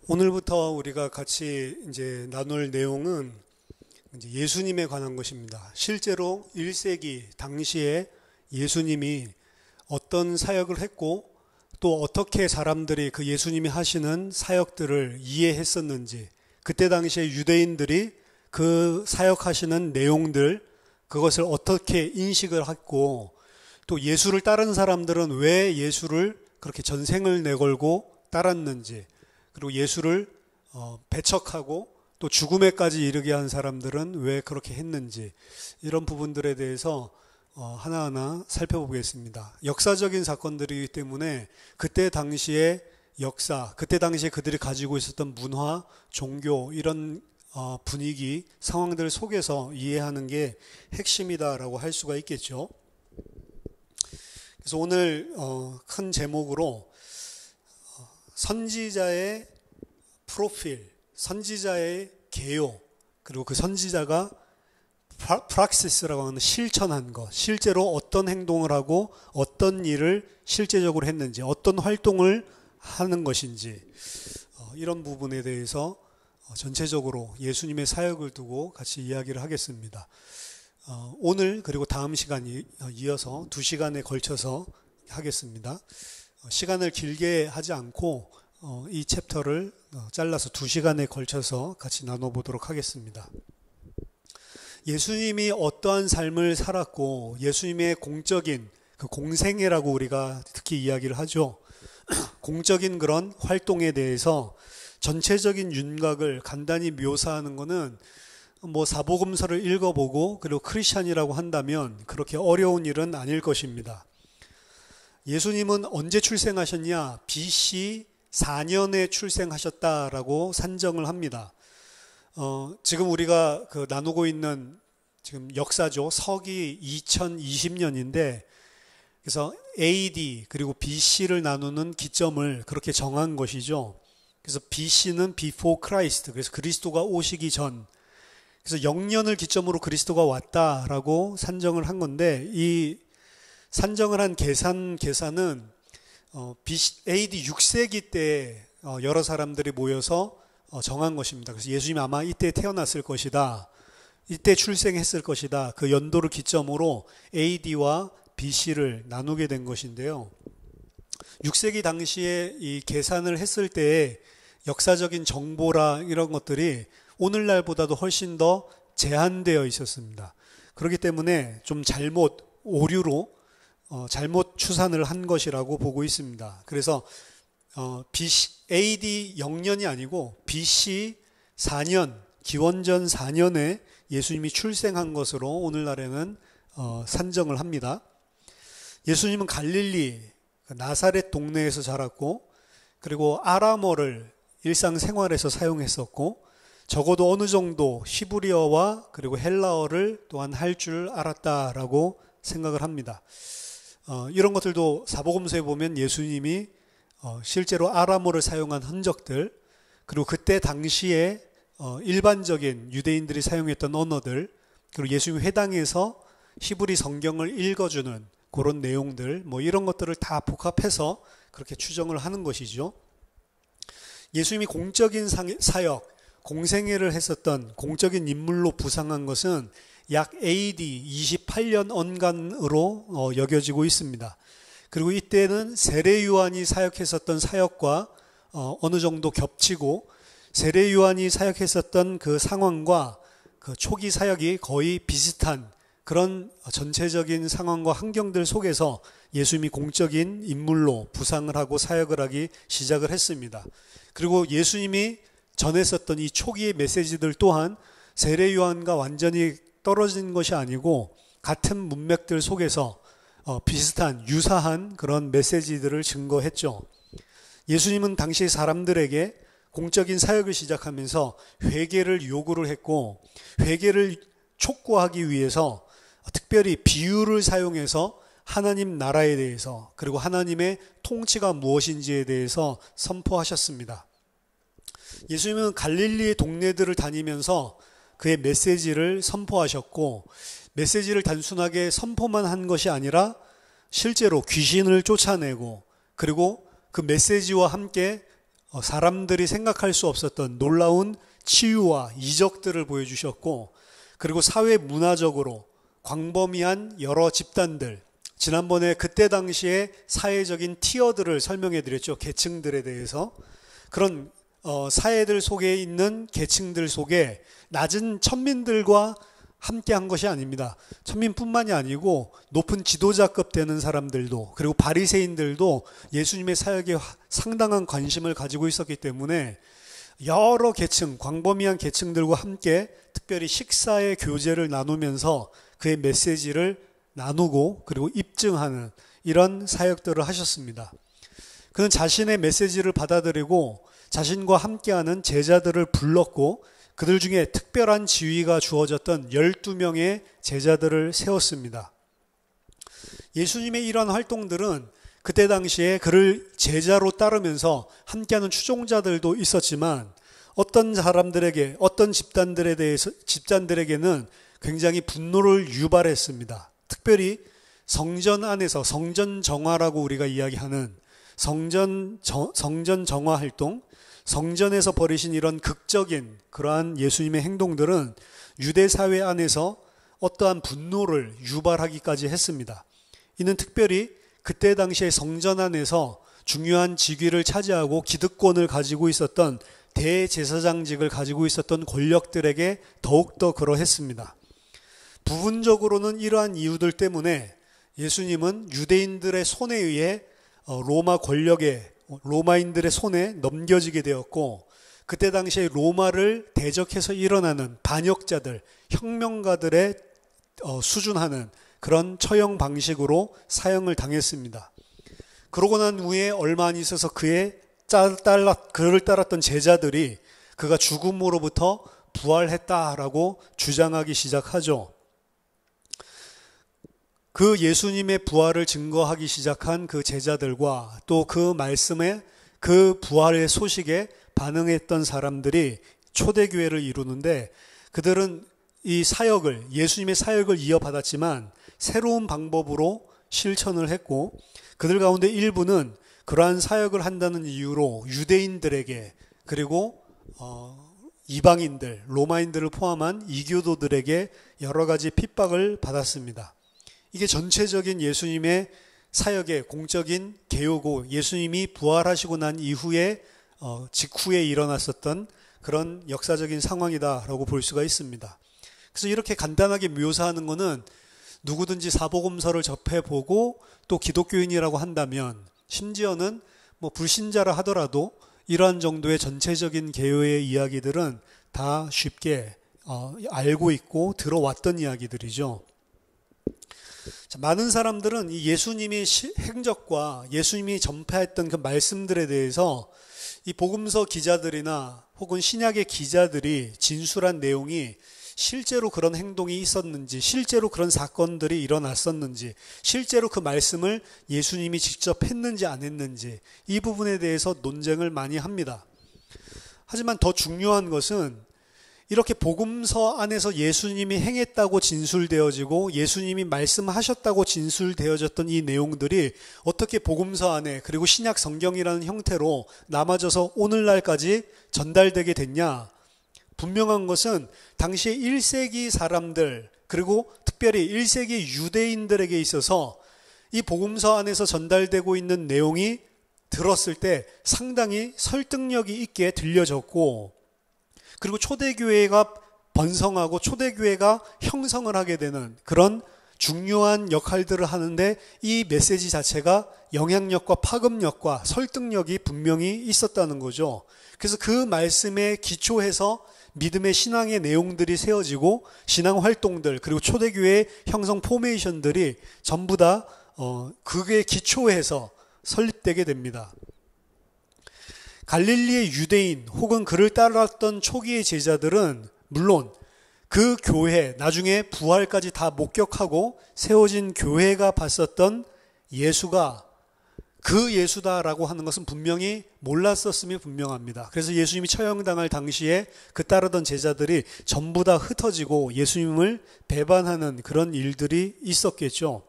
오늘부터 우리가 같이 이제 나눌 내용은 이제 예수님에 관한 것입니다. 실제로 1세기 당시에 예수님이 어떤 사역을 했고 또 어떻게 사람들이 그 예수님이 하시는 사역들을 이해했었는지, 그때 당시에 유대인들이 그 사역하시는 내용들, 그것을 어떻게 인식을 했고, 또 예수를 따른 사람들은 왜 예수를 그렇게 전생을 내걸고 따랐는지, 그리고 예수를 배척하고 또 죽음에까지 이르게 한 사람들은 왜 그렇게 했는지, 이런 부분들에 대해서 하나하나 살펴보겠습니다. 역사적인 사건들이기 때문에 그때 당시의 역사, 그때 당시에 그들이 가지고 있었던 문화, 종교, 이런 분위기, 상황들 속에서 이해하는 게 핵심이다라고 할 수가 있겠죠. 그래서 오늘 큰 제목으로 선지자의 프로필, 선지자의 개요, 그리고 그 선지자가 프락시스라고 하는 실천한 것, 실제로 어떤 행동을 하고 어떤 일을 실제적으로 했는지, 어떤 활동을 하는 것인지, 이런 부분에 대해서 전체적으로 예수님의 사역을 두고 같이 이야기를 하겠습니다. 오늘 그리고 다음 시간이 이어서 2시간에 걸쳐서 하겠습니다. 시간을 길게 하지 않고 이 챕터를 잘라서 2시간에 걸쳐서 같이 나눠보도록 하겠습니다. 예수님이 어떠한 삶을 살았고 예수님의 공적인 그 공생애라고 우리가 특히 이야기를 하죠. 공적인 그런 활동에 대해서 전체적인 윤곽을 간단히 묘사하는 것은 사복음서를 읽어보고 그리고 크리스찬이라고 한다면 그렇게 어려운 일은 아닐 것입니다. 예수님은 언제 출생하셨냐? BC 4년에 출생하셨다라고 산정을 합니다. 지금 우리가 나누고 있는 지금 역사죠. 서기 2020년인데, 그래서 AD 그리고 BC를 나누는 기점을 그렇게 정한 것이죠. 그래서 BC는 Before Christ, 그래서 그리스도가 오시기 전, 그래서 0년을 기점으로 그리스도가 왔다라고 산정을 한 건데, 이 산정을 한 계산은 AD 6세기 때 여러 사람들이 모여서 정한 것입니다. 그래서 예수님이 아마 이때 태어났을 것이다, 이때 출생했을 것이다, 그 연도를 기점으로 AD와 BC를 나누게 된 것인데요. 6세기 당시에 이 계산을 했을 때의 역사적인 정보라 이런 것들이 오늘날보다도 훨씬 더 제한되어 있었습니다. 그렇기 때문에 좀 오류로 잘못 추산을 한 것이라고 보고 있습니다. 그래서 AD 0년이 아니고 BC 4년, 기원전 4년에 예수님이 출생한 것으로 오늘날에는 산정을 합니다. 예수님은 갈릴리, 나사렛 동네에서 자랐고, 그리고 아람어를 일상생활에서 사용했었고, 적어도 어느 정도 히브리어와 그리고 헬라어를 또한 할 줄 알았다라고 생각을 합니다. 이런 것들도 사복음서에 보면 예수님이 실제로 아람어를 사용한 흔적들, 그리고 그때 당시에 일반적인 유대인들이 사용했던 언어들, 그리고 예수님 회당에서 히브리 성경을 읽어주는 그런 내용들, 이런 것들을 다 복합해서 그렇게 추정을 하는 것이죠. 예수님이 공적인 사역, 공생애를 했었던 공적인 인물로 부상한 것은 약 AD 28년 언간으로 여겨지고 있습니다. 그리고 이때는 세례 요한이 사역했었던 사역과 어느 정도 겹치고, 세례 요한이 사역했었던 그 상황과 그 초기 사역이 거의 비슷한 그런 전체적인 상황과 환경들 속에서 예수님이 공적인 인물로 부상을 하고 사역을 하기 시작을 했습니다. 그리고 예수님이 전했었던 이 초기의 메시지들 또한 세례 요한과 완전히 떨어진 것이 아니고 같은 문맥들 속에서 비슷한 유사한 그런 메시지들을 증거했죠. 예수님은 당시 사람들에게 공적인 사역을 시작하면서 회개를 요구를 했고, 회개를 촉구하기 위해서 특별히 비유를 사용해서 하나님 나라에 대해서, 그리고 하나님의 통치가 무엇인지에 대해서 선포하셨습니다. 예수님은 갈릴리의 동네들을 다니면서 그의 메시지를 선포하셨고, 메시지를 단순하게 선포만 한 것이 아니라 실제로 귀신을 쫓아내고, 그리고 그 메시지와 함께 사람들이 생각할 수 없었던 놀라운 치유와 이적들을 보여주셨고, 그리고 사회 문화적으로 광범위한 여러 집단들, 지난번에 그때 당시에 사회적인 티어들을 설명해 드렸죠. 계층들에 대해서. 그런 사회들 속에 있는 계층들 속에 낮은 천민들과 함께 한 것이 아닙니다. 천민뿐만이 아니고 높은 지도자급 되는 사람들도, 그리고 바리새인들도 예수님의 사역에 상당한 관심을 가지고 있었기 때문에 여러 계층, 광범위한 계층들과 함께 특별히 식사의 교제를 나누면서 그의 메시지를 나누고 그리고 입증하는 이런 사역들을 하셨습니다. 그는 자신의 메시지를 받아들이고 자신과 함께하는 제자들을 불렀고, 그들 중에 특별한 지위가 주어졌던 12명의 제자들을 세웠습니다. 예수님의 이러한 활동들은 그때 당시에 그를 제자로 따르면서 함께하는 추종자들도 있었지만, 어떤 사람들에게, 어떤 집단들에게는 굉장히 분노를 유발했습니다. 특별히 성전 안에서 성전 정화라고 우리가 이야기하는 성전 정화 활동, 성전에서 벌이신 이런 극적인 그러한 예수님의 행동들은 유대 사회 안에서 어떠한 분노를 유발하기까지 했습니다. 이는 특별히 그때 당시에 성전 안에서 중요한 직위를 차지하고 기득권을 가지고 있었던 대제사장직을 가지고 있었던 권력들에게 더욱더 그러했습니다. 부분적으로는 이러한 이유들 때문에 예수님은 유대인들의 손에 의해 로마 권력에, 로마인들의 손에 넘겨지게 되었고, 그때 당시에 로마를 대적해서 일어나는 반역자들, 혁명가들의 수준하는 그런 처형 방식으로 사형을 당했습니다. 그러고 난 후에 얼마 안 있어서 그를 따랐던 제자들이 그가 죽음으로부터 부활했다라고 주장하기 시작하죠. 그 예수님의 부활을 증거하기 시작한 그 제자들과 또 그 말씀에, 그 부활의 소식에 반응했던 사람들이 초대교회를 이루는데, 그들은 이 사역을, 예수님의 사역을 이어받았지만 새로운 방법으로 실천을 했고, 그들 가운데 일부는 그러한 사역을 한다는 이유로 유대인들에게, 그리고 이방인들, 로마인들을 포함한 이교도들에게 여러 가지 핍박을 받았습니다. 이게 전체적인 예수님의 사역의 공적인 개요고, 예수님이 부활하시고 난 이후에 직후에 일어났었던 그런 역사적인 상황이다라고 볼 수가 있습니다. 그래서 이렇게 간단하게 묘사하는 것은 누구든지 사복음서를 접해보고 또 기독교인이라고 한다면, 심지어는 불신자라 하더라도 이러한 정도의 전체적인 개요의 이야기들은 다 쉽게 알고 있고 들어왔던 이야기들이죠. 많은 사람들은 이 예수님의 행적과 예수님이 전파했던 그 말씀들에 대해서 이 복음서 기자들이나 혹은 신약의 기자들이 진술한 내용이 실제로 그런 행동이 있었는지, 실제로 그런 사건들이 일어났었는지, 실제로 그 말씀을 예수님이 직접 했는지 안 했는지, 이 부분에 대해서 논쟁을 많이 합니다. 하지만 더 중요한 것은 이렇게 복음서 안에서 예수님이 행했다고 진술되어지고 예수님이 말씀하셨다고 진술되어졌던 이 내용들이 어떻게 복음서 안에, 그리고 신약 성경이라는 형태로 남아져서 오늘날까지 전달되게 됐냐. 분명한 것은 당시에 1세기 사람들, 그리고 특별히 1세기 유대인들에게 있어서 이 복음서 안에서 전달되고 있는 내용이 들었을 때 상당히 설득력이 있게 들려졌고, 그리고 초대교회가 번성하고 초대교회가 형성을 하게 되는 그런 중요한 역할들을 하는데 이 메시지 자체가 영향력과 파급력과 설득력이 분명히 있었다는 거죠. 그래서 그 말씀에 기초해서 믿음의 신앙의 내용들이 세워지고 신앙 활동들, 그리고 초대교회 형성 포메이션들이 전부 다 그게 기초해서 설립되게 됩니다. 갈릴리의 유대인 혹은 그를 따랐던 초기의 제자들은 물론 그 교회, 나중에 부활까지 다 목격하고 세워진 교회가 봤었던 예수가 그 예수다라고 하는 것은 분명히 몰랐었음이 분명합니다. 그래서 예수님이 처형당할 당시에 그 따르던 제자들이 전부 다 흩어지고 예수님을 배반하는 그런 일들이 있었겠죠.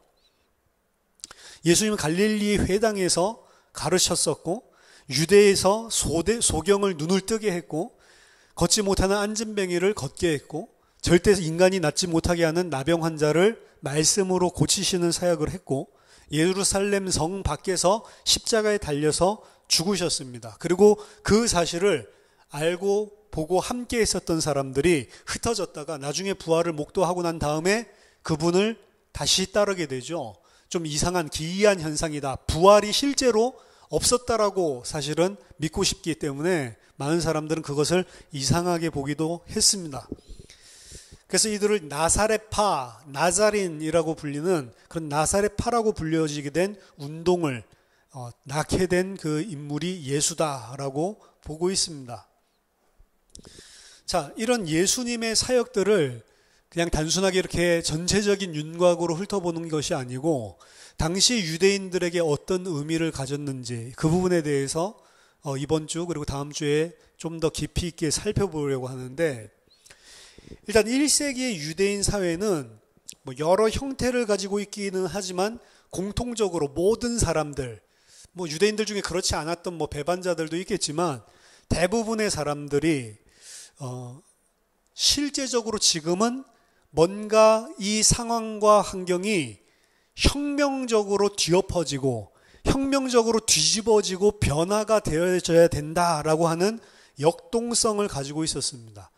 예수님은 갈릴리 회당에서 가르쳤었고 유대에서 소경을 눈을 뜨게 했고, 걷지 못하는 앉은뱅이를 걷게 했고, 절대 인간이 낫지 못하게 하는 나병 환자를 말씀으로 고치시는 사역을 했고, 예루살렘 성 밖에서 십자가에 달려서 죽으셨습니다. 그리고 그 사실을 알고 보고 함께 있었던 사람들이 흩어졌다가 나중에 부활을 목도하고 난 다음에 그분을 다시 따르게 되죠. 좀 이상한 기이한 현상이다. 부활이 실제로 없었다라고 사실은 믿고 싶기 때문에 많은 사람들은 그것을 이상하게 보기도 했습니다. 그래서 이들을 나사렛파, 나자린이라고 불리는 그런 나사렛파라고 불려지게 된 운동을 낳게 된 그 인물이 예수다라고 보고 있습니다. 자, 이런 예수님의 사역들을 그냥 단순하게 이렇게 전체적인 윤곽으로 훑어보는 것이 아니고 당시 유대인들에게 어떤 의미를 가졌는지 그 부분에 대해서 이번 주 그리고 다음 주에 좀 더 깊이 있게 살펴보려고 하는데, 일단 1세기의 유대인 사회는 뭐 여러 형태를 가지고 있기는 하지만 공통적으로 모든 사람들, 뭐 유대인들 중에 그렇지 않았던 뭐 배반자들도 있겠지만 대부분의 사람들이 실제적으로 지금은 뭔가 이 상황과 환경이 혁명적으로 뒤엎어지고 혁명적으로 뒤집어지고 변화가 되어져야 된다라고 하는 역동성을 가지고 있었습니다.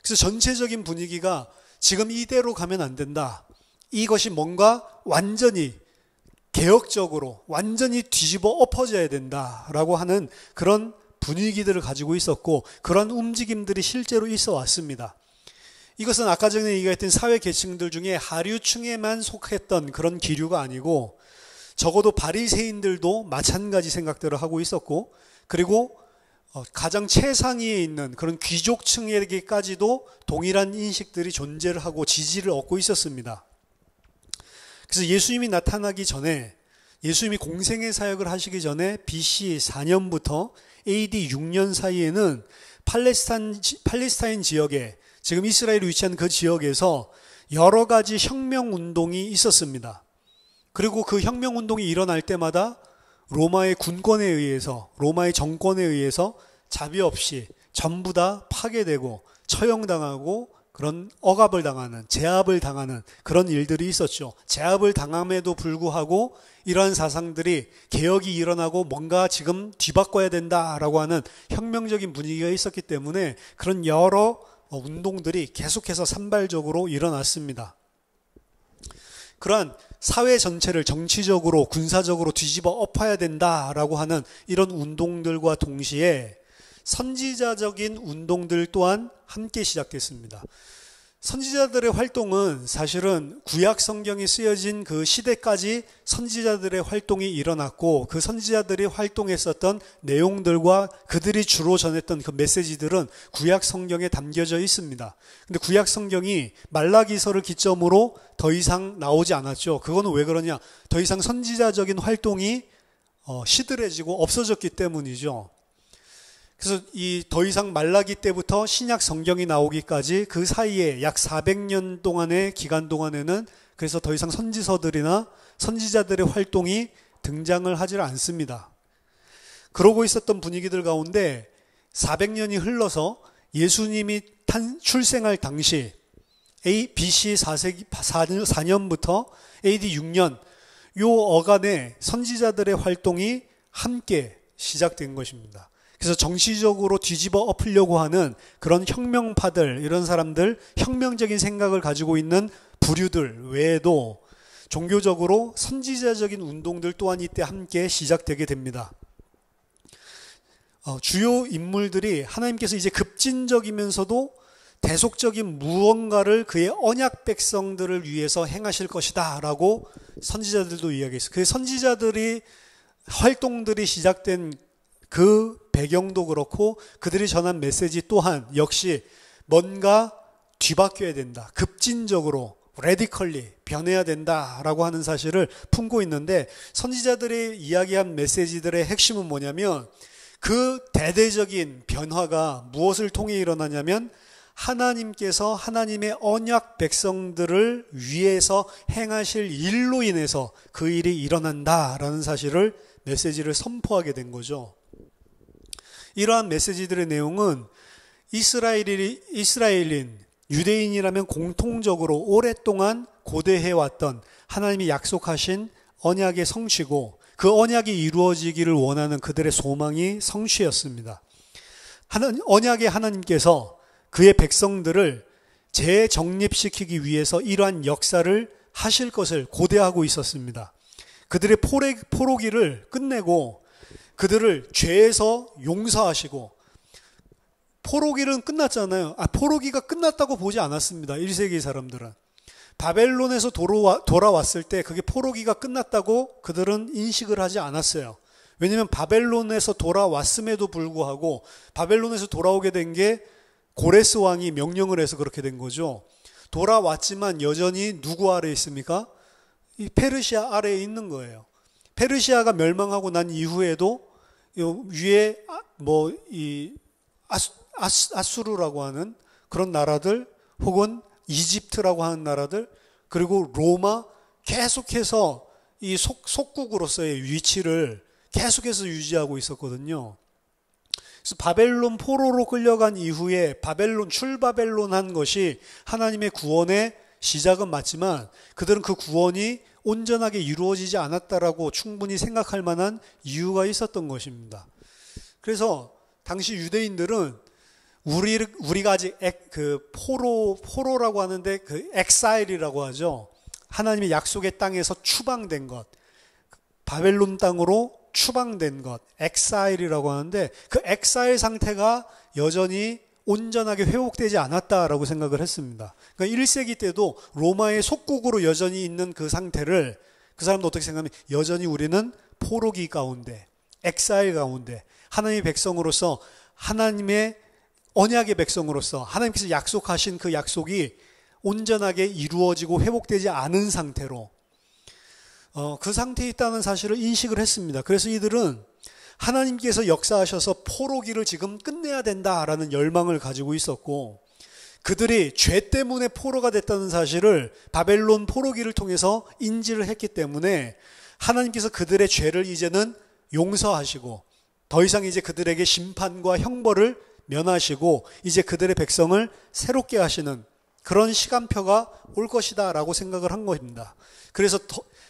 그래서 전체적인 분위기가 지금 이대로 가면 안 된다. 이것이 뭔가 완전히 개혁적으로 완전히 뒤집어 엎어져야 된다라고 하는 그런 분위기들을 가지고 있었고, 그런 움직임들이 실제로 있어 왔습니다. 이것은 아까 전에 얘기했던 사회 계층들 중에 하류층에만 속했던 그런 기류가 아니고 적어도 바리새인들도 마찬가지 생각들을 하고 있었고, 그리고 가장 최상위에 있는 그런 귀족층에게까지도 동일한 인식들이 존재를 하고 지지를 얻고 있었습니다. 그래서 예수님이 나타나기 전에, 예수님이 공생의 사역을 하시기 전에 BC 4년부터 AD 6년 사이에는 팔레스타인 지역에, 지금 이스라엘이 위치한 그 지역에서 여러 가지 혁명운동이 있었습니다. 그리고 그 혁명운동이 일어날 때마다 로마의 군권에 의해서, 로마의 정권에 의해서 자비 없이 전부 다 파괴되고 처형당하고 그런 억압을 당하는, 제압을 당하는 그런 일들이 있었죠. 제압을 당함에도 불구하고 이러한 사상들이 개혁이 일어나고 뭔가 지금 뒤바꿔야 된다라고 하는 혁명적인 분위기가 있었기 때문에 그런 여러 운동들이 계속해서 산발적으로 일어났습니다. 그러한 사회 전체를 정치적으로 군사적으로 뒤집어 엎어야 된다라고 하는 이런 운동들과 동시에 선지자적인 운동들 또한 함께 시작됐습니다. 선지자들의 활동은 사실은 구약 성경이 쓰여진 그 시대까지 선지자들의 활동이 일어났고, 그 선지자들이 활동했었던 내용들과 그들이 주로 전했던 그 메시지들은 구약 성경에 담겨져 있습니다. 근데 구약 성경이 말라기서를 기점으로 더 이상 나오지 않았죠. 그거는 왜 그러냐? 더 이상 선지자적인 활동이 시들해지고 없어졌기 때문이죠. 그래서 이 더 이상 말라기 때부터 신약 성경이 나오기까지 그 사이에 약 400년 동안의 기간 동안에는 그래서 더 이상 선지서들이나 선지자들의 활동이 등장을 하지 않습니다. 그러고 있었던 분위기들 가운데 400년이 흘러서 예수님이 출생할 당시 BC 4년부터 AD 6년 요 어간에 선지자들의 활동이 함께 시작된 것입니다. 그래서 정치적으로 뒤집어 엎으려고 하는 그런 혁명파들, 이런 사람들, 혁명적인 생각을 가지고 있는 부류들 외에도 종교적으로 선지자적인 운동들 또한 이때 함께 시작되게 됩니다. 주요 인물들이 하나님께서 이제 급진적이면서도 대속적인 무언가를 그의 언약 백성들을 위해서 행하실 것이다 라고 선지자들도 이야기했어요. 그 선지자들이 활동들이 시작된 그 배경도 그렇고 그들이 전한 메시지 또한 역시 뭔가 뒤바뀌어야 된다, 급진적으로 레디컬리 변해야 된다라고 하는 사실을 품고 있는데, 선지자들이 이야기한 메시지들의 핵심은 뭐냐면 그 대대적인 변화가 무엇을 통해 일어나냐면 하나님께서 하나님의 언약 백성들을 위해서 행하실 일로 인해서 그 일이 일어난다라는 사실을, 메시지를 선포하게 된 거죠. 이러한 메시지들의 내용은 이스라엘인, 유대인이라면 공통적으로 오랫동안 고대해왔던 하나님이 약속하신 언약의 성취고 그 언약이 이루어지기를 원하는 그들의 소망이 성취였습니다. 언약의 하나님께서 그의 백성들을 재정립시키기 위해서 이러한 역사를 하실 것을 고대하고 있었습니다. 그들의 포로기를 끝내고 그들을 죄에서 용서하시고, 포로기는 끝났잖아요. 포로기가 끝났다고 보지 않았습니다. 1세기 사람들은. 바벨론에서 돌아왔을 때 그게 포로기가 끝났다고 그들은 인식을 하지 않았어요. 왜냐하면 바벨론에서 돌아왔음에도 불구하고 바벨론에서 돌아오게 된 게 고레스 왕이 명령을 해서 그렇게 된 거죠. 돌아왔지만 여전히 누구 아래에 있습니까? 이 페르시아 아래에 있는 거예요. 페르시아가 멸망하고 난 이후에도 위에 아수르라고 하는 그런 나라들, 혹은 이집트라고 하는 나라들, 그리고 로마, 계속해서 이 속국으로서의 위치를 계속해서 유지하고 있었거든요. 그래서 바벨론 포로로 끌려간 이후에 출바벨론 한 것이 하나님의 구원의 시작은 맞지만 그들은 그 구원이 온전하게 이루어지지 않았다라고 충분히 생각할 만한 이유가 있었던 것입니다. 그래서 당시 유대인들은 우리가 아직 포로라고 하는데 그 엑사일이라고 하죠. 하나님의 약속의 땅에서 추방된 것, 바벨론 땅으로 추방된 것, 엑사일이라고 하는데 그 엑사일 상태가 여전히 온전하게 회복되지 않았다라고 생각을 했습니다. 그러니까 1세기 때도 로마의 속국으로 여전히 있는 그 상태를 그 사람도 어떻게 생각하면 여전히 우리는 포로기 가운데, 엑사일 가운데 하나님의 백성으로서, 하나님의 언약의 백성으로서 하나님께서 약속하신 그 약속이 온전하게 이루어지고 회복되지 않은 상태로 그 상태에 있다는 사실을 인식을 했습니다. 그래서 이들은 하나님께서 역사하셔서 포로기를 지금 끝내야 된다라는 열망을 가지고 있었고, 그들이 죄 때문에 포로가 됐다는 사실을 바벨론 포로기를 통해서 인지를 했기 때문에 하나님께서 그들의 죄를 이제는 용서하시고 더 이상 이제 그들에게 심판과 형벌을 면하시고 이제 그들의 백성을 새롭게 하시는 그런 시간표가 올 것이다 라고 생각을 한 것입니다. 그래서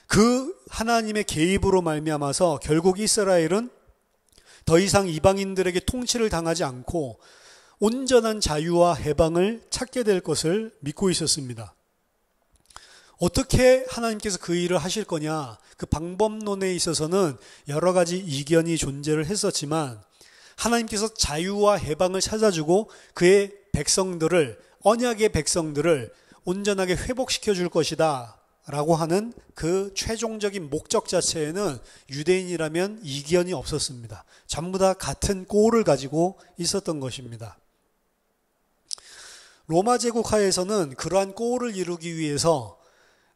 그 하나님의 개입으로 말미암아서 결국 이스라엘은 더 이상 이방인들에게 통치를 당하지 않고 온전한 자유와 해방을 찾게 될 것을 믿고 있었습니다. 어떻게 하나님께서 그 일을 하실 거냐, 그 방법론에 있어서는 여러 가지 이견이 존재를 했었지만 하나님께서 자유와 해방을 찾아주고 그의 백성들을, 언약의 백성들을 온전하게 회복시켜 줄 것이다 라고 하는 그 최종적인 목적 자체에는 유대인이라면 이견이 없었습니다. 전부 다 같은 골을 가지고 있었던 것입니다. 로마 제국 하에서는 그러한 골을 이루기 위해서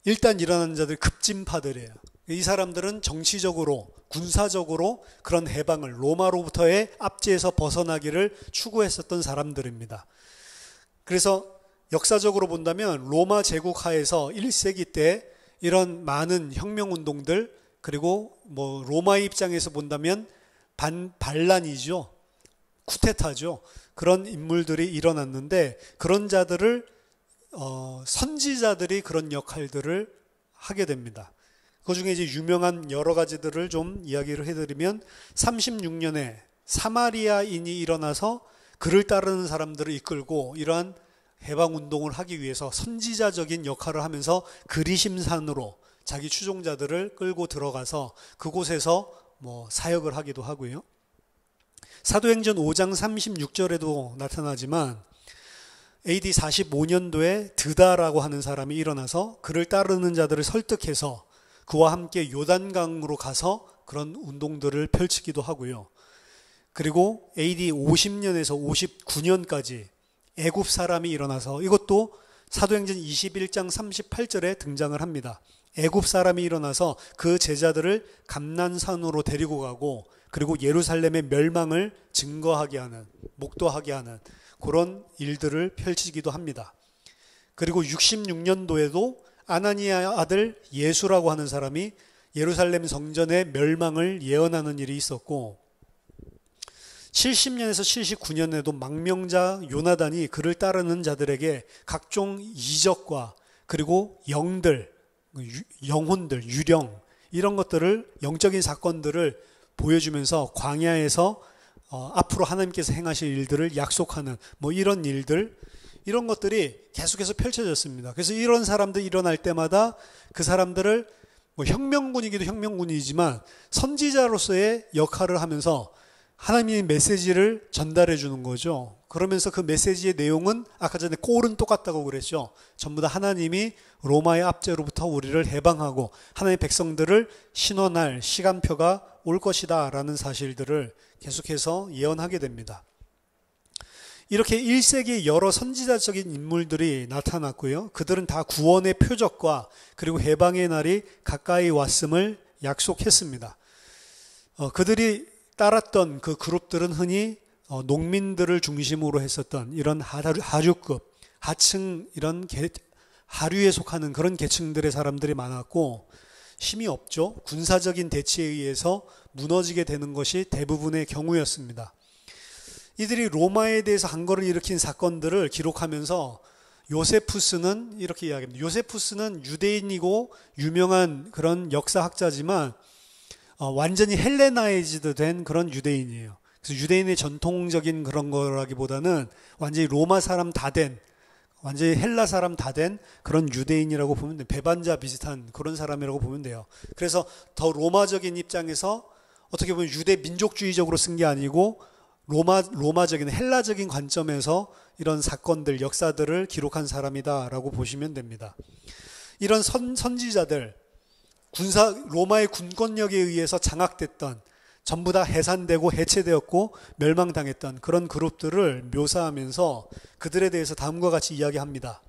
일단 일어난 자들 급진파들이에요. 이 사람들은 정치적으로, 군사적으로 그런 해방을, 로마로부터의 압제에서 벗어나기를 추구했었던 사람들입니다. 그래서 역사적으로 본다면 로마 제국 하에서 1세기 때 이런 많은 혁명운동들, 그리고 로마의 입장에서 본다면 반란이죠. 쿠데타죠. 그런 인물들이 일어났는데 그런 자들을 선지자들이 그런 역할들을 하게 됩니다. 그 중에 이제 유명한 여러 가지들을 좀 이야기를 해드리면 36년에 사마리아인이 일어나서 그를 따르는 사람들을 이끌고 이러한 해방운동을 하기 위해서 선지자적인 역할을 하면서 그리심산으로 자기 추종자들을 끌고 들어가서 그곳에서 사역을 하기도 하고요. 사도행전 5장 36절에도 나타나지만 AD 45년도에 드다라고 하는 사람이 일어나서 그를 따르는 자들을 설득해서 그와 함께 요단강으로 가서 그런 운동들을 펼치기도 하고요. 그리고 AD 50년에서 59년까지 애굽 사람이 일어나서, 이것도 사도행전 21장 38절에 등장을 합니다. 애굽 사람이 일어나서 그 제자들을 감난산으로 데리고 가고 그리고 예루살렘의 멸망을 증거하게 하는, 목도하게 하는 그런 일들을 펼치기도 합니다. 그리고 66년도에도 아나니아 아들 예수라고 하는 사람이 예루살렘 성전의 멸망을 예언하는 일이 있었고, 70년에서 79년에도 망명자 요나단이 그를 따르는 자들에게 각종 이적과 그리고 영들, 영혼들, 유령 이런 것들을 영적인 사건들을 보여주면서 광야에서 앞으로 하나님께서 행하실 일들을 약속하는 뭐 이런 일들 이런 것들이 계속해서 펼쳐졌습니다. 그래서 이런 사람들 일어날 때마다 그 사람들을 뭐 혁명군이기도 혁명군이지만 선지자로서의 역할을 하면서 하나님의 메시지를 전달해 주는 거죠. 그러면서 그 메시지의 내용은 아까 전에 꼴은 똑같다고 그랬죠. 전부 다 하나님이 로마의 압제로부터 우리를 해방하고 하나님의 백성들을 신원할 시간표가 올 것이다 라는 사실들을 계속해서 예언하게 됩니다. 이렇게 1세기에 여러 선지자적인 인물들이 나타났고요. 그들은 다 구원의 표적과 그리고 해방의 날이 가까이 왔음을 약속했습니다. 그들이 따랐던 그 그룹들은 흔히 농민들을 중심으로 했었던 이런 하류급, 하층 이런 하류에 속하는 그런 계층들의 사람들이 많았고 힘이 없죠. 군사적인 대치에 의해서 무너지게 되는 것이 대부분의 경우였습니다. 이들이 로마에 대해서 한거를 일으킨 사건들을 기록하면서 요세푸스는 이렇게 이야기합니다. 요세푸스는 유대인이고 유명한 그런 역사학자지만 완전히 헬레나이즈드 된 그런 유대인이에요. 그래서 유대인의 전통적인 그런 거라기보다는 완전히 로마 사람 다 된, 완전히 헬라 사람 다 된 그런 유대인이라고 보면 돼요. 배반자 비슷한 그런 사람이라고 보면 돼요. 그래서 더 로마적인 입장에서 어떻게 보면 유대 민족주의적으로 쓴 게 아니고 로마적인 헬라적인 관점에서 이런 사건들, 역사들을 기록한 사람이다라고 보시면 됩니다. 이런 선지자들, 로마의 군권력에 의해서 장악됐던 전부 다 해산되고 해체되었고 멸망당했던 그런 그룹들을 묘사하면서 그들에 대해서 다음과 같이 이야기합니다.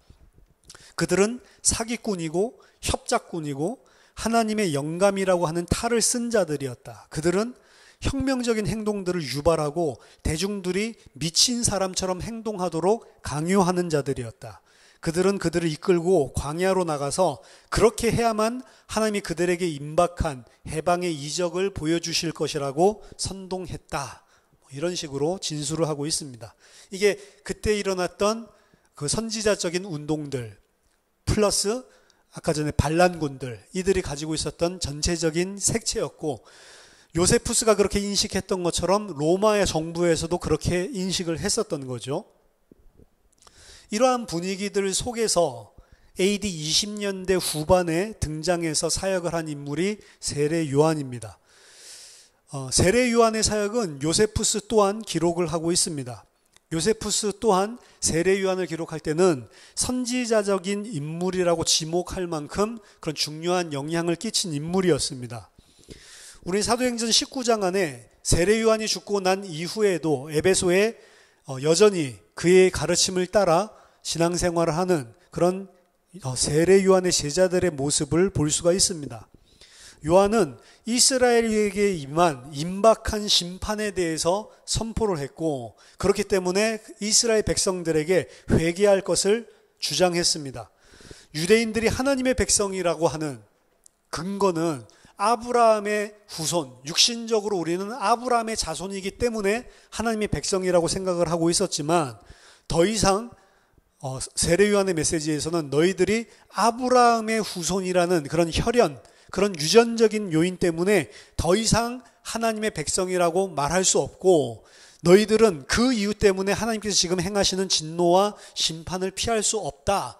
그들은 사기꾼이고 협작꾼이고 하나님의 영감이라고 하는 탈을 쓴 자들이었다. 그들은 혁명적인 행동들을 유발하고 대중들이 미친 사람처럼 행동하도록 강요하는 자들이었다. 그들은 그들을 이끌고 광야로 나가서 그렇게 해야만 하나님이 그들에게 임박한 해방의 이적을 보여주실 것이라고 선동했다. 이런 식으로 진술을 하고 있습니다. 이게 그때 일어났던 그 선지자적인 운동들 플러스 아까 전에 반란군들 이들이 가지고 있었던 전체적인 색채였고 요세푸스가 그렇게 인식했던 것처럼 로마의 정부에서도 그렇게 인식을 했었던 거죠. 이러한 분위기들 속에서 AD 20년대 후반에 등장해서 사역을 한 인물이 세례 요한입니다. 세례 요한의 사역은 요세푸스 또한 기록을 하고 있습니다. 요세푸스 또한 세례 요한을 기록할 때는 선지자적인 인물이라고 지목할 만큼 그런 중요한 영향을 끼친 인물이었습니다. 우리 사도행전 19장 안에 세례 요한이 죽고 난 이후에도 에베소에 여전히 그의 가르침을 따라 신앙생활을 하는 그런 세례 요한의 제자들의 모습을 볼 수가 있습니다. 요한은 이스라엘에게 임박한 심판에 대해서 선포를 했고 그렇기 때문에 이스라엘 백성들에게 회개할 것을 주장했습니다. 유대인들이 하나님의 백성이라고 하는 근거는 아브라함의 후손, 육신적으로 우리는 아브라함의 자손이기 때문에 하나님의 백성이라고 생각을 하고 있었지만 더 이상 세례 요한의 메시지에서는 너희들이 아브라함의 후손이라는 그런 혈연, 그런 유전적인 요인 때문에 더 이상 하나님의 백성이라고 말할 수 없고 너희들은 그 이유 때문에 하나님께서 지금 행하시는 진노와 심판을 피할 수 없다.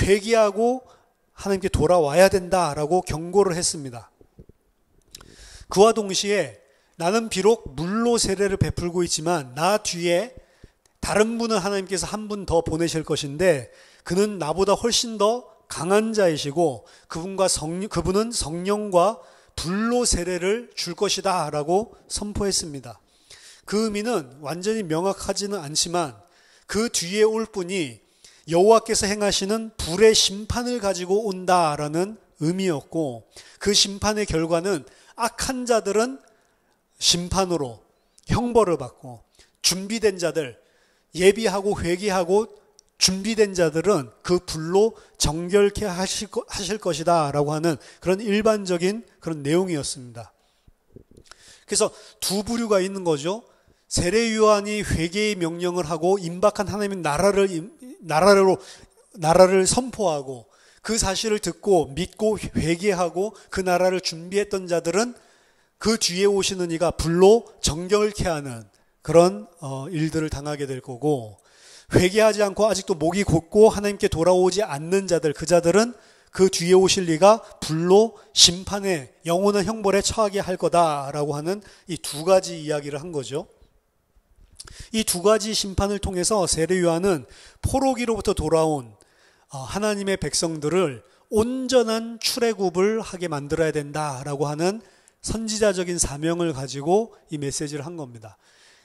회개하고 하나님께 돌아와야 된다라고 경고를 했습니다. 그와 동시에 나는 비록 물로 세례를 베풀고 있지만 나 뒤에 다른 분을 하나님께서 한 분 더 보내실 것인데 그는 나보다 훨씬 더 강한 자이시고 그분은 성령과 불로 세례를 줄 것이다 라고 선포했습니다. 그 의미는 완전히 명확하지는 않지만 그 뒤에 올 분이 여호와께서 행하시는 불의 심판을 가지고 온다라는 의미였고 그 심판의 결과는 악한 자들은 심판으로 형벌을 받고 준비된 자들 예비하고 회개하고 준비된 자들은 그 불로 정결케 하실 것이다 라고 하는 그런 일반적인 그런 내용이었습니다. 그래서 두 부류가 있는 거죠. 세례 요한이 회개의 명령을 하고 임박한 하나님의 나라를 선포하고 그 사실을 듣고 믿고 회개하고 그 나라를 준비했던 자들은 그 뒤에 오시는 이가 불로 정결케 하는 그런 일들을 당하게 될 거고, 회개하지 않고 아직도 목이 곧고 하나님께 돌아오지 않는 자들, 그 자들은 그 뒤에 오실 이가 불로 심판에 영원한 형벌에 처하게 할 거다라고 하는 이 두 가지 이야기를 한 거죠. 이 두 가지 심판을 통해서 세례 요한은 포로기로부터 돌아온 하나님의 백성들을 온전한 출애굽을 하게 만들어야 된다라고 하는 선지자적인 사명을 가지고 이 메시지를 한 겁니다.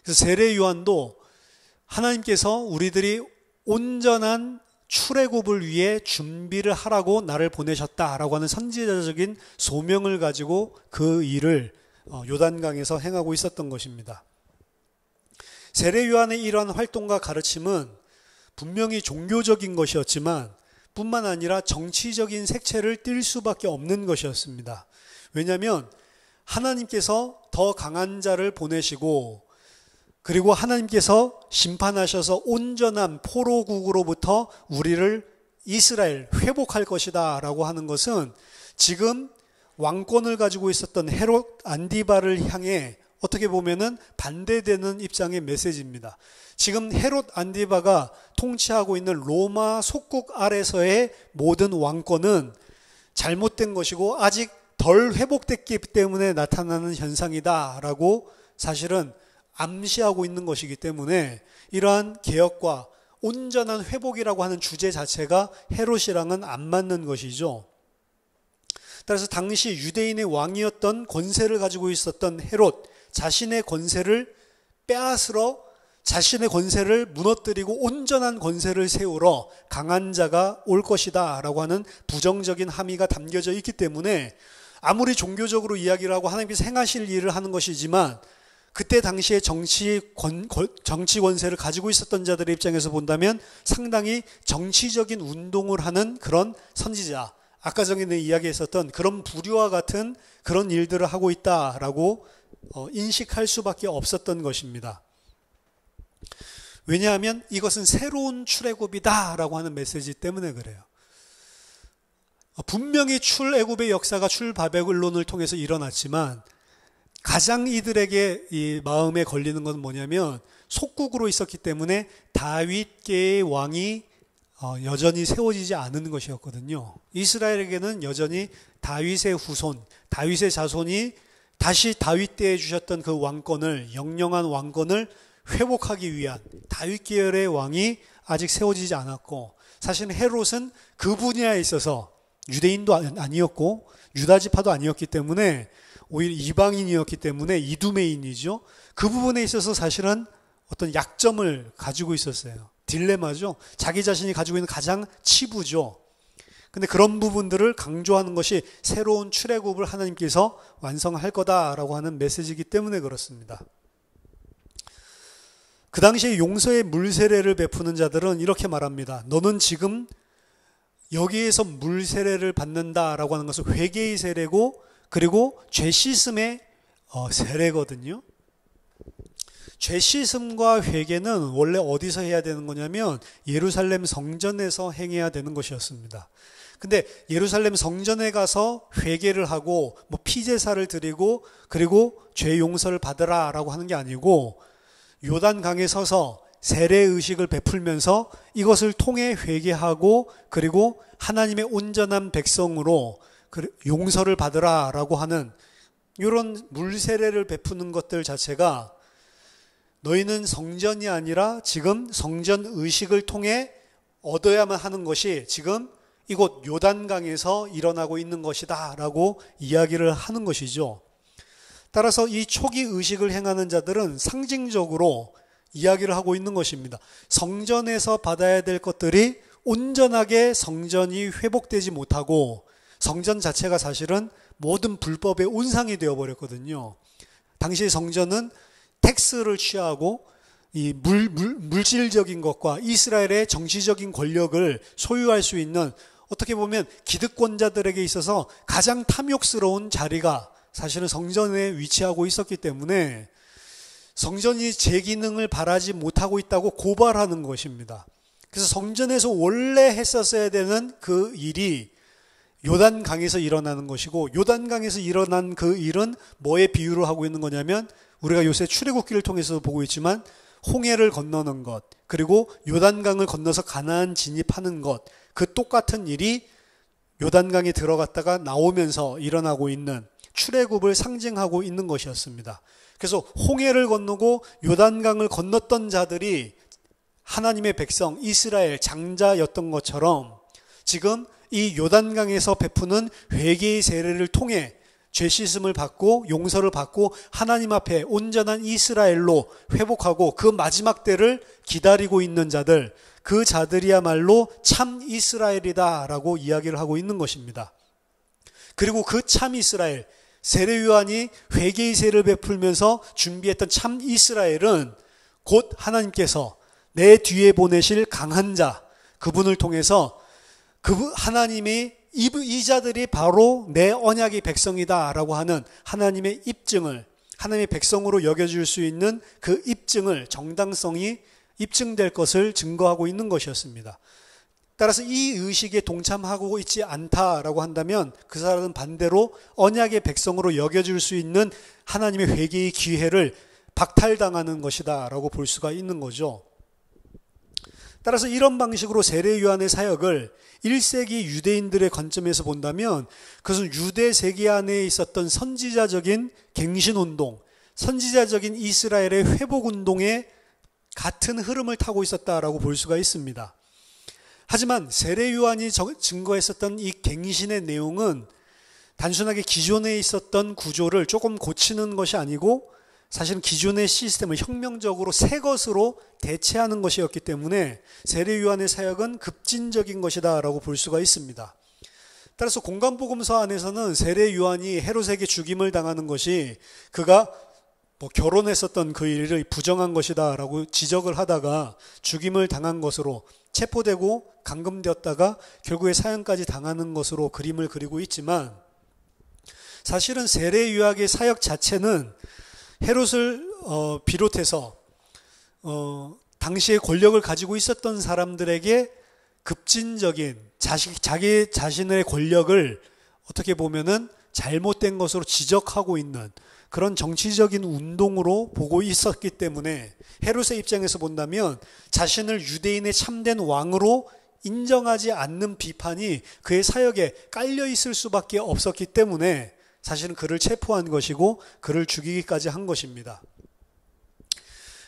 그래서 세례 요한도 하나님께서 우리들이 온전한 출애굽을 위해 준비를 하라고 나를 보내셨다라고 하는 선지자적인 소명을 가지고 그 일을 요단강에서 행하고 있었던 것입니다. 세례 요한의 이러한 활동과 가르침은 분명히 종교적인 것이었지만 뿐만 아니라 정치적인 색채를 띨 수밖에 없는 것이었습니다. 왜냐하면 하나님께서 더 강한 자를 보내시고 그리고 하나님께서 심판하셔서 온전한 포로국으로부터 우리를 이스라엘 회복할 것이다 라고 하는 것은 지금 왕권을 가지고 있었던 헤롯 안디바를 향해 어떻게 보면은 반대되는 입장의 메시지입니다. 지금 헤롯 안디바가 통치하고 있는 로마 속국 아래서의 모든 왕권은 잘못된 것이고 아직 덜 회복됐기 때문에 나타나는 현상이다라고 사실은 암시하고 있는 것이기 때문에 이러한 개혁과 온전한 회복이라고 하는 주제 자체가 헤롯이랑은 안 맞는 것이죠. 따라서 당시 유대인의 왕이었던 권세를 가지고 있었던 헤롯, 자신의 권세를 빼앗으러 자신의 권세를 무너뜨리고 온전한 권세를 세우러 강한 자가 올 것이다 라고 하는 부정적인 함의가 담겨져 있기 때문에 아무리 종교적으로 이야기를 하고 하나님께서 행하실 일을 하는 것이지만 그때 당시에 정치 권세를 가지고 있었던 자들의 입장에서 본다면 상당히 정치적인 운동을 하는 그런 선지자, 아까 전에 이야기했었던 그런 부류와 같은 그런 일들을 하고 있다라고 인식할 수밖에 없었던 것입니다. 왜냐하면 이것은 새로운 출애굽이다라고 하는 메시지 때문에 그래요. 분명히 출애굽의 역사가 출바벨론을 통해서 일어났지만 가장 이들에게 이 마음에 걸리는 건 뭐냐면 속국으로 있었기 때문에 다윗계의 왕이 여전히 세워지지 않은 것이었거든요. 이스라엘에게는 여전히 다윗의 후손, 다윗의 자손이 다시 다윗 때에 주셨던 그 왕권을, 영영한 왕권을 회복하기 위한 다윗 계열의 왕이 아직 세워지지 않았고, 사실 헤롯은 그 분야에 있어서 유대인도 아니었고 유다지파도 아니었기 때문에 오히려 이방인이었기 때문에 이두메인이죠. 그 부분에 있어서 사실은 어떤 약점을 가지고 있었어요. 딜레마죠. 자기 자신이 가지고 있는 가장 치부죠. 근데 그런 부분들을 강조하는 것이 새로운 출애굽을 하나님께서 완성할 거다라고 하는 메시지이기 때문에 그렇습니다. 그 당시에 용서의 물세례를 베푸는 자들은 이렇게 말합니다. 너는 지금 여기에서 물세례를 받는다라고 하는 것은 회개의 세례고 그리고 죄 씻음의 세례거든요. 죄 씻음과 회개는 원래 어디서 해야 되는 거냐면 예루살렘 성전에서 행해야 되는 것이었습니다. 근데 예루살렘 성전에 가서 회개를 하고 뭐 피제사를 드리고 그리고 죄 용서를 받으라라고 하는 게 아니고 요단강에 서서 세례 의식을 베풀면서 이것을 통해 회개하고 그리고 하나님의 온전한 백성으로 용서를 받으라라고 하는 이런 물세례를 베푸는 것들 자체가 너희는 성전이 아니라 지금 성전 의식을 통해 얻어야만 하는 것이 지금 이곳 요단강에서 일어나고 있는 것이다 라고 이야기를 하는 것이죠. 따라서 이 초기 의식을 행하는 자들은 상징적으로 이야기를 하고 있는 것입니다. 성전에서 받아야 될 것들이 온전하게 성전이 회복되지 못하고 성전 자체가 사실은 모든 불법의 온상이 되어버렸거든요. 당시 성전은 텍스를 취하고 이 물질적인 것과 이스라엘의 정치적인 권력을 소유할 수 있는 어떻게 보면 기득권자들에게 있어서 가장 탐욕스러운 자리가 사실은 성전에 위치하고 있었기 때문에 성전이 제 기능을 발하지 못하고 있다고 고발하는 것입니다. 그래서 성전에서 원래 했었어야 되는 그 일이 요단강에서 일어나는 것이고, 요단강에서 일어난 그 일은 뭐에 비유를 하고 있는 거냐면, 우리가 요새 출애굽기를 통해서 보고 있지만 홍해를 건너는 것, 그리고 요단강을 건너서 가나안 진입하는 것, 그 똑같은 일이 요단강에 들어갔다가 나오면서 일어나고 있는 출애굽을 상징하고 있는 것이었습니다. 그래서 홍해를 건너고 요단강을 건넜던 자들이 하나님의 백성 이스라엘 장자였던 것처럼, 지금 이 요단강에서 베푸는 회개의 세례를 통해 죄 씻음을 받고 용서를 받고 하나님 앞에 온전한 이스라엘로 회복하고 그 마지막 때를 기다리고 있는 자들, 그 자들이야말로 참 이스라엘이다라고 이야기를 하고 있는 것입니다. 그리고 그 참 이스라엘, 세례 요한이 회개의 세례를 베풀면서 준비했던 참 이스라엘은 곧 하나님께서 내 뒤에 보내실 강한 자, 그분을 통해서 하나님이 이 자들이 바로 내 언약의 백성이다라고 하는 하나님의 입증을, 하나님의 백성으로 여겨줄 수 있는 그 입증을, 정당성이 입증될 것을 증거하고 있는 것이었습니다. 따라서 이 의식에 동참하고 있지 않다라고 한다면 그 사람은 반대로 언약의 백성으로 여겨줄 수 있는 하나님의 회개의 기회를 박탈당하는 것이다라고 볼 수가 있는 거죠. 따라서 이런 방식으로 세례 요한의 사역을 1세기 유대인들의 관점에서 본다면 그것은 유대 세계 안에 있었던 선지자적인 갱신운동, 선지자적인 이스라엘의 회복운동에 같은 흐름을 타고 있었다라고 볼 수가 있습니다. 하지만 세례 요한이 증거했었던 이 갱신의 내용은 단순하게 기존에 있었던 구조를 조금 고치는 것이 아니고 사실은 기존의 시스템을 혁명적으로 새 것으로 대체하는 것이었기 때문에 세례 요한의 사역은 급진적인 것이다라고 볼 수가 있습니다. 따라서 공간복음서 안에서는 세례 요한이 헤롯에게 죽임을 당하는 것이 그가 결혼했었던 그 일을 부정한 것이다라고 지적을 하다가 죽임을 당한 것으로 체포되고 감금되었다가 결국에 사형까지 당하는 것으로 그림을 그리고 있지만, 사실은 세례 요한의 사역 자체는 헤롯을 비롯해서 당시에 권력을 가지고 있었던 사람들에게 급진적인 자기 자신의 권력을 어떻게 보면은 잘못된 것으로 지적하고 있는 그런 정치적인 운동으로 보고 있었기 때문에 헤롯의 입장에서 본다면 자신을 유대인의 참된 왕으로 인정하지 않는 비판이 그의 사역에 깔려 있을 수밖에 없었기 때문에 사실은 그를 체포한 것이고 그를 죽이기까지 한 것입니다.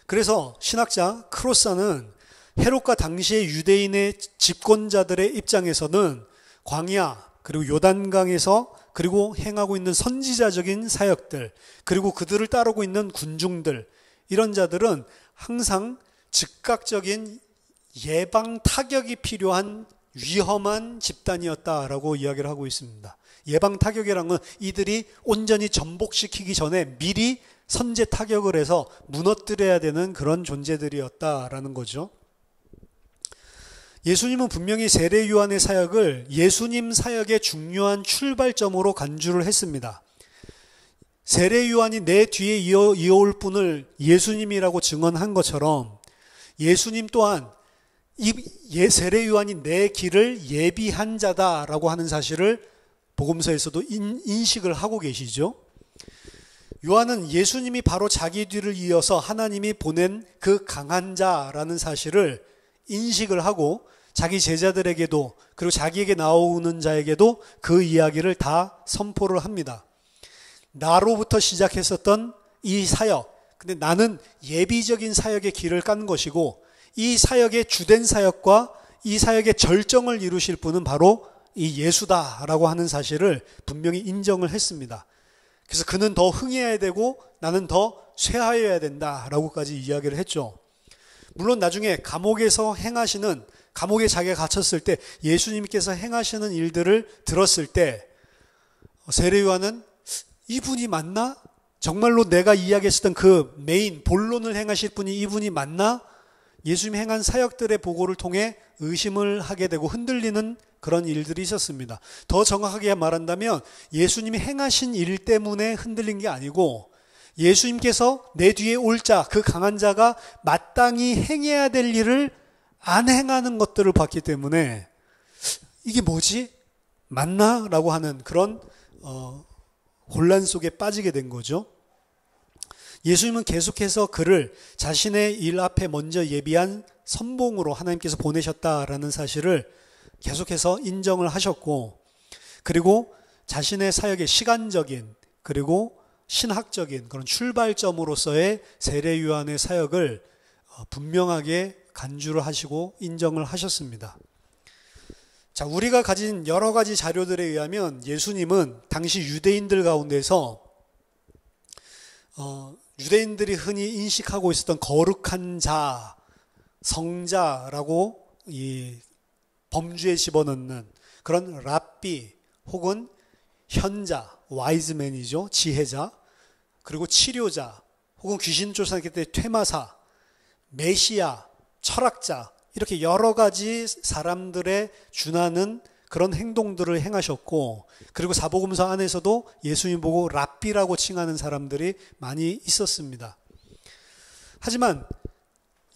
그래서 신학자 크로사는 헤롯과 당시의 유대인의 집권자들의 입장에서는 광야 그리고 요단강에서 그리고 행하고 있는 선지자적인 사역들, 그리고 그들을 따르고 있는 군중들, 이런 자들은 항상 즉각적인 예방 타격이 필요한 위험한 집단이었다라고 이야기를 하고 있습니다. 예방 타격이라는 건 이들이 온전히 전복시키기 전에 미리 선제 타격을 해서 무너뜨려야 되는 그런 존재들이었다라는 거죠. 예수님은 분명히 세례 요한의 사역을 예수님 사역의 중요한 출발점으로 간주를 했습니다. 세례 요한이 내 뒤에 이어올 분을 예수님이라고 증언한 것처럼 예수님 또한 세례 요한이 내 길을 예비한 자다라고 하는 사실을 복음서에서도 인식을 하고 계시죠. 요한은 예수님이 바로 자기 뒤를 이어서 하나님이 보낸 그 강한 자라는 사실을 인식을 하고 자기 제자들에게도 그리고 자기에게 나오는 자에게도 그 이야기를 다 선포를 합니다. 나로부터 시작했었던 이 사역, 근데 나는 예비적인 사역의 길을 깐 것이고 이 사역의 주된 사역과 이 사역의 절정을 이루실 분은 바로 이 예수다라고 하는 사실을 분명히 인정을 했습니다. 그래서 그는 더 흥해야 되고 나는 더 쇠하여야 된다라고까지 이야기를 했죠. 물론 나중에 감옥에 자기가 갇혔을 때 예수님께서 행하시는 일들을 들었을 때 세례 요한은 이분이 맞나? 정말로 내가 이야기했었던 그 메인 본론을 행하실 분이 이분이 맞나? 예수님이 행한 사역들의 보고를 통해 의심을 하게 되고 흔들리는 그런 일들이 있었습니다. 더 정확하게 말한다면 예수님이 행하신 일 때문에 흔들린 게 아니고 예수님께서 내 뒤에 올 자, 그 강한 자가 마땅히 행해야 될 일을 안 행하는 것들을 봤기 때문에 이게 뭐지? 맞나? 라고 하는 그런 혼란 속에 빠지게 된 거죠. 예수님은 계속해서 그를 자신의 일 앞에 먼저 예비한 선봉으로 하나님께서 보내셨다라는 사실을 계속해서 인정을 하셨고, 그리고 자신의 사역의 시간적인 그리고 신학적인 그런 출발점으로서의 세례 요한의 사역을 분명하게 간주를 하시고 인정을 하셨습니다. 자, 우리가 가진 여러 가지 자료들에 의하면 예수님은 당시 유대인들 가운데서 유대인들이 흔히 인식하고 있었던 거룩한 자, 성자라고 이 범주에 집어넣는 그런 랍비 혹은 현자, 와이즈맨이죠. 지혜자, 그리고 치료자, 혹은 귀신 쫓아냈을 때 퇴마사, 메시아, 철학자, 이렇게 여러 가지 사람들의 준하는 그런 행동들을 행하셨고, 그리고 사복음서 안에서도 예수님 보고 랍비라고 칭하는 사람들이 많이 있었습니다. 하지만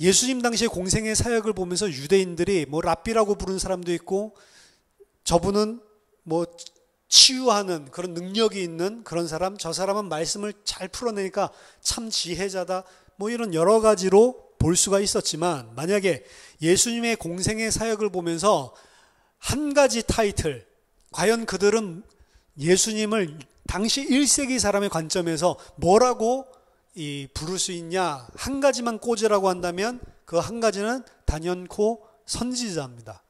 예수님 당시의 공생의 사역을 보면서 유대인들이 뭐 랍비라고 부르는 사람도 있고, 저분은 뭐 치유하는 그런 능력이 있는 그런 사람, 저 사람은 말씀을 잘 풀어내니까 참 지혜자다, 뭐 이런 여러 가지로 볼 수가 있었지만, 만약에 예수님의 공생의 사역을 보면서 한 가지 타이틀, 과연 그들은 예수님을 당시 1세기 사람의 관점에서 뭐라고 부를 수 있냐, 한 가지만 꽂으라고 한다면 그 한 가지는 단연코 선지자입니다.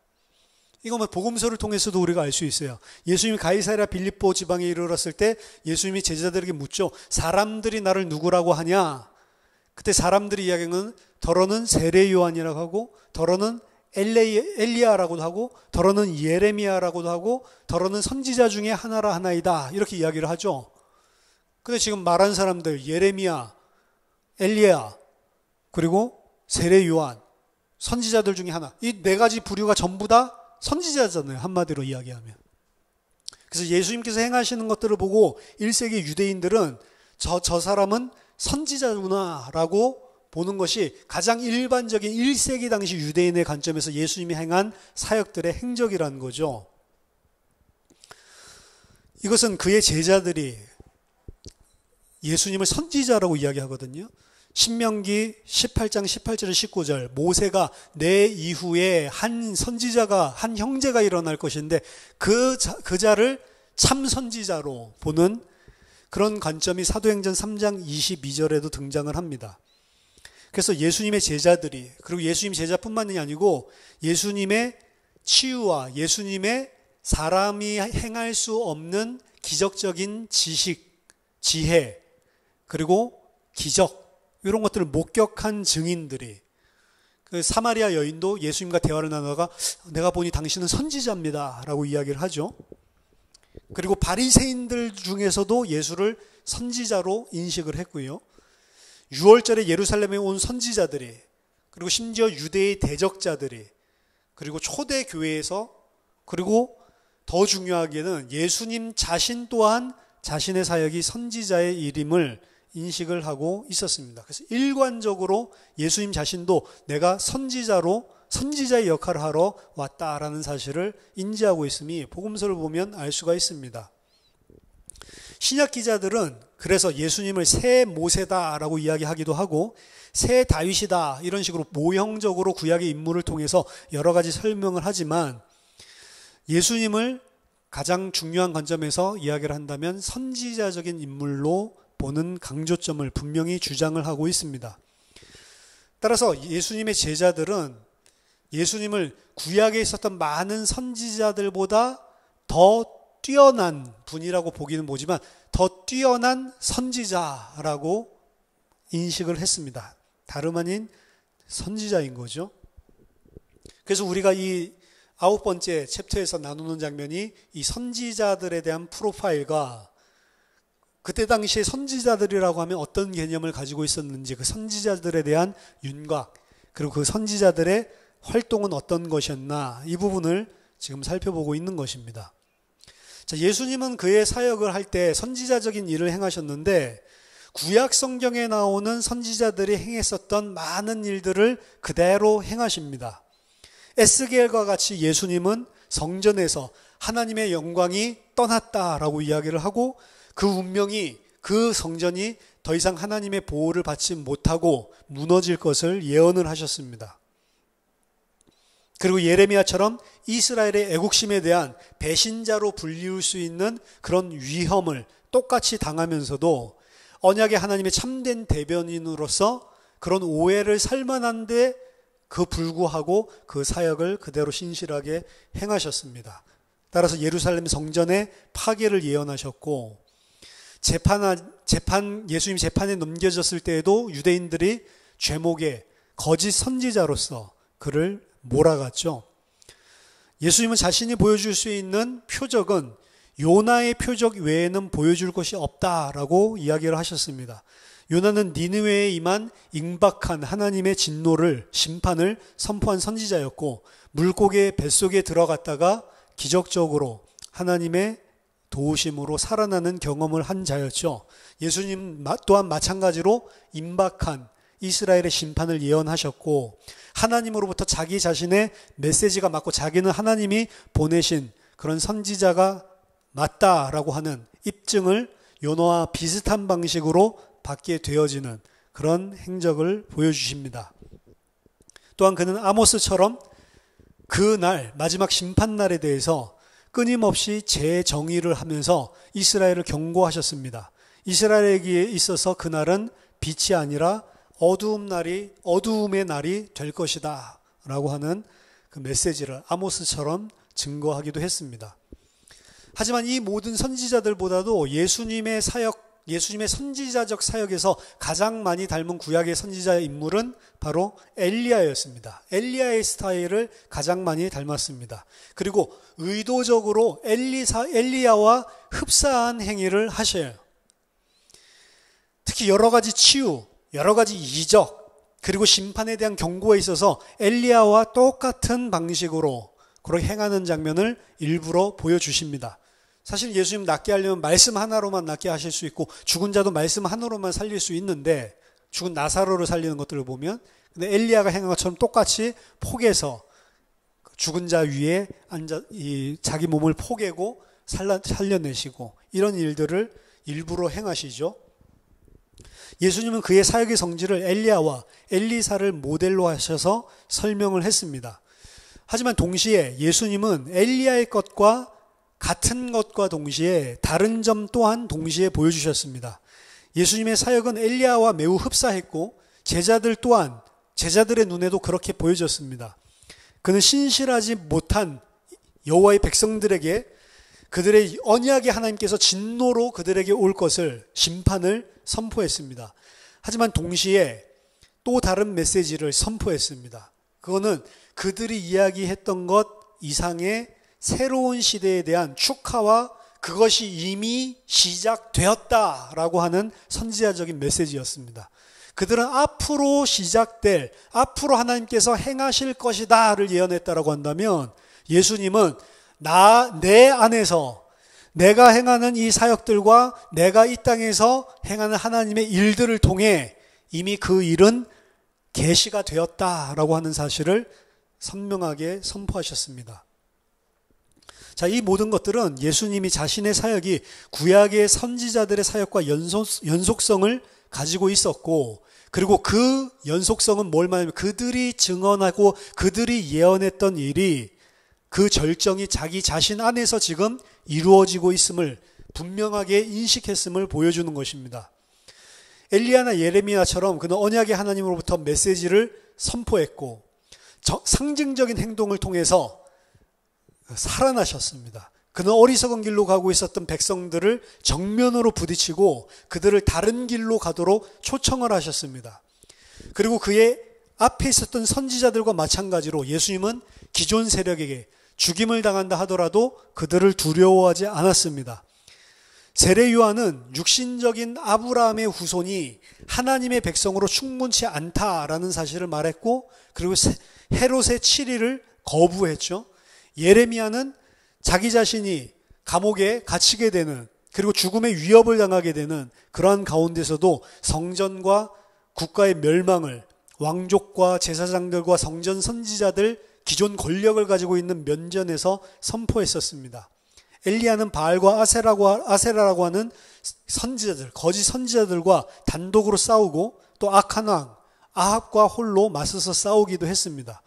이거 뭐 복음서를 통해서도 우리가 알 수 있어요. 예수님이 가이사랴 빌립보 지방에 이르렀을 때 예수님이 제자들에게 묻죠. 사람들이 나를 누구라고 하냐? 그때 사람들이 이야기하는 더러는 세례 요한이라고 하고, 더러는 엘리야라고도 하고, 더러는 예레미야라고도 하고, 더러는 선지자 중에 하나이다, 이렇게 이야기를 하죠. 근데 지금 말한 사람들, 예레미야, 엘리야, 그리고 세례 요한, 선지자들 중에 하나, 이 네 가지 부류가 전부 다 선지자잖아요, 한마디로 이야기하면. 그래서 예수님께서 행하시는 것들을 보고 1세기 유대인들은 저 사람은 선지자구나라고 보는 것이 가장 일반적인 1세기 당시 유대인의 관점에서 예수님이 행한 사역들의 행적이라는 거죠. 이것은 그의 제자들이 예수님을 선지자라고 이야기하거든요. 신명기 18장 18절 19절, 모세가 내 이후에 한 선지자가, 한 형제가 일어날 것인데 그 자를 참 선지자로 보는 그런 관점이 사도행전 3장 22절에도 등장을 합니다. 그래서 예수님의 제자들이, 그리고 예수님 제자뿐만이 아니고 예수님의 치유와 예수님의 사람이 행할 수 없는 기적적인 지식, 지혜, 그리고 기적, 이런 것들을 목격한 증인들이, 그 사마리아 여인도 예수님과 대화를 나누다가 내가 보니 당신은 선지자입니다 라고 이야기를 하죠. 그리고 바리새인들 중에서도 예수를 선지자로 인식을 했고요. 6월절에 예루살렘에 온 선지자들이, 그리고 심지어 유대의 대적자들이, 그리고 초대 교회에서, 그리고 더 중요하게는 예수님 자신 또한 자신의 사역이 선지자의 일임을 인식을 하고 있었습니다. 그래서 일관적으로 예수님 자신도 내가 선지자의 역할을 하러 왔다라는 사실을 인지하고 있음이 복음서를 보면 알 수가 있습니다. 신약 기자들은 그래서 예수님을 새 모세다라고 이야기하기도 하고 새 다윗이다 이런 식으로 모형적으로 구약의 인물을 통해서 여러 가지 설명을 하지만, 예수님을 가장 중요한 관점에서 이야기를 한다면 선지자적인 인물로 보는 강조점을 분명히 주장을 하고 있습니다. 따라서 예수님의 제자들은 예수님을 구약에 있었던 많은 선지자들보다 더 뛰어난 분이라고 보기는 뭐지만 더 뛰어난 선지자라고 인식을 했습니다. 다름 아닌 선지자인 거죠. 그래서 우리가 이 9번째 챕터에서 나누는 장면이 이 선지자들에 대한 프로파일과 그때 당시에 선지자들이라고 하면 어떤 개념을 가지고 있었는지, 그 선지자들에 대한 윤곽, 그리고 그 선지자들의 활동은 어떤 것이었나, 이 부분을 지금 살펴보고 있는 것입니다. 자, 예수님은 그의 사역을 할 때 선지자적인 일을 행하셨는데 구약 성경에 나오는 선지자들이 행했었던 많은 일들을 그대로 행하십니다. 에스겔과 같이 예수님은 성전에서 하나님의 영광이 떠났다라고 이야기를 하고 그 운명이, 그 성전이 더 이상 하나님의 보호를 받지 못하고 무너질 것을 예언을 하셨습니다. 그리고 예레미야처럼 이스라엘의 애국심에 대한 배신자로 불리울 수 있는 그런 위험을 똑같이 당하면서도 언약의 하나님의 참된 대변인으로서 그런 오해를 살만한데 그 불구하고 그 사역을 그대로 신실하게 행하셨습니다. 따라서 예루살렘 성전의 파괴를 예언하셨고, 예수님 재판에 넘겨졌을 때에도 유대인들이 죄목에 거짓 선지자로서 그를 몰아갔죠. 예수님은 자신이 보여줄 수 있는 표적은 요나의 표적 외에는 보여줄 것이 없다라고 이야기를 하셨습니다. 요나는 니느웨에 임한 임박한 하나님의 진노를, 심판을 선포한 선지자였고, 물고기의 뱃속에 들어갔다가 기적적으로 하나님의 도우심으로 살아나는 경험을 한 자였죠. 예수님 또한 마찬가지로 임박한 이스라엘의 심판을 예언하셨고, 하나님으로부터 자기 자신의 메시지가 맞고 자기는 하나님이 보내신 그런 선지자가 맞다라고 하는 입증을 요나와 비슷한 방식으로 받게 되어지는 그런 행적을 보여주십니다. 또한 그는 아모스처럼 그 날, 마지막 심판날에 대해서 끊임없이 재정의를 하면서 이스라엘을 경고하셨습니다. 이스라엘에게 있어서 그날은 빛이 아니라 어두움의 날이 될 것이다 라고 하는 그 메시지를 아모스처럼 증거하기도 했습니다. 하지만 이 모든 선지자들보다도 예수님의 선지자적 사역에서 가장 많이 닮은 구약의 선지자의 인물은 바로 엘리야였습니다. 엘리야의 스타일을 가장 많이 닮았습니다. 그리고 의도적으로 엘리야와 흡사한 행위를 하셔요. 특히 여러 가지 치유, 여러 가지 이적, 그리고 심판에 대한 경고에 있어서 엘리야와 똑같은 방식으로 그렇게 행하는 장면을 일부러 보여주십니다. 사실 예수님 낫게 하려면 말씀 하나로만 낫게 하실 수 있고, 죽은 자도 말씀 하나로만 살릴 수 있는데, 죽은 나사로를 살리는 것들을 보면, 근데 엘리야가 행한 것처럼 똑같이 폭에서 죽은 자 위에 앉아 자기 몸을 포개고 살려내시고, 이런 일들을 일부러 행하시죠. 예수님은 그의 사역의 성질을 엘리야와 엘리사를 모델로 하셔서 설명을 했습니다. 하지만 동시에 예수님은 엘리야의 것과 같은 것과 동시에 다른 점 또한 동시에 보여주셨습니다. 예수님의 사역은 엘리야와 매우 흡사했고, 제자들 또한 제자들의 눈에도 그렇게 보여졌습니다. 그는 신실하지 못한 여호와의 백성들에게 그들의 언약의 하나님께서 진노로 그들에게 올 것을, 심판을 선포했습니다. 하지만 동시에 또 다른 메시지를 선포했습니다. 그거는 그들이 이야기했던 것 이상의 새로운 시대에 대한 축하와 그것이 이미 시작되었다라고 하는 선지자적인 메시지였습니다. 그들은 앞으로 시작될, 앞으로 하나님께서 행하실 것이다를 예언했다라고 한다면, 예수님은 내 안에서 내가 행하는 이 사역들과 내가 이 땅에서 행하는 하나님의 일들을 통해 이미 그 일은 계시가 되었다라고 하는 사실을 선명하게 선포하셨습니다. 자, 이 모든 것들은 예수님이 자신의 사역이 구약의 선지자들의 사역과 연속성을 가지고 있었고, 그리고 그 연속성은 뭘 말하냐면 그들이 증언하고 그들이 예언했던 일이 그 절정이 자기 자신 안에서 지금 이루어지고 있음을 분명하게 인식했음을 보여주는 것입니다. 엘리야나 예레미야처럼 그는 언약의 하나님으로부터 메시지를 선포했고, 상징적인 행동을 통해서 살아나셨습니다. 그는 어리석은 길로 가고 있었던 백성들을 정면으로 부딪히고 그들을 다른 길로 가도록 초청을 하셨습니다. 그리고 그의 앞에 있었던 선지자들과 마찬가지로 예수님은 기존 세력에게 죽임을 당한다 하더라도 그들을 두려워하지 않았습니다. 세례 요한은 육신적인 아브라함의 후손이 하나님의 백성으로 충분치 않다라는 사실을 말했고, 그리고 헤롯의 치리를 거부했죠. 예레미야는 자기 자신이 감옥에 갇히게 되는 그리고 죽음의 위협을 당하게 되는 그러한 가운데서도 성전과 국가의 멸망을 왕족과 제사장들과 성전 선지자들 기존 권력을 가지고 있는 면전에서 선포했었습니다. 엘리야는 바알과 아세라라고 하는 선지자들, 거짓 선지자들과 단독으로 싸우고 또 악한 왕 아합과 홀로 맞서서 싸우기도 했습니다.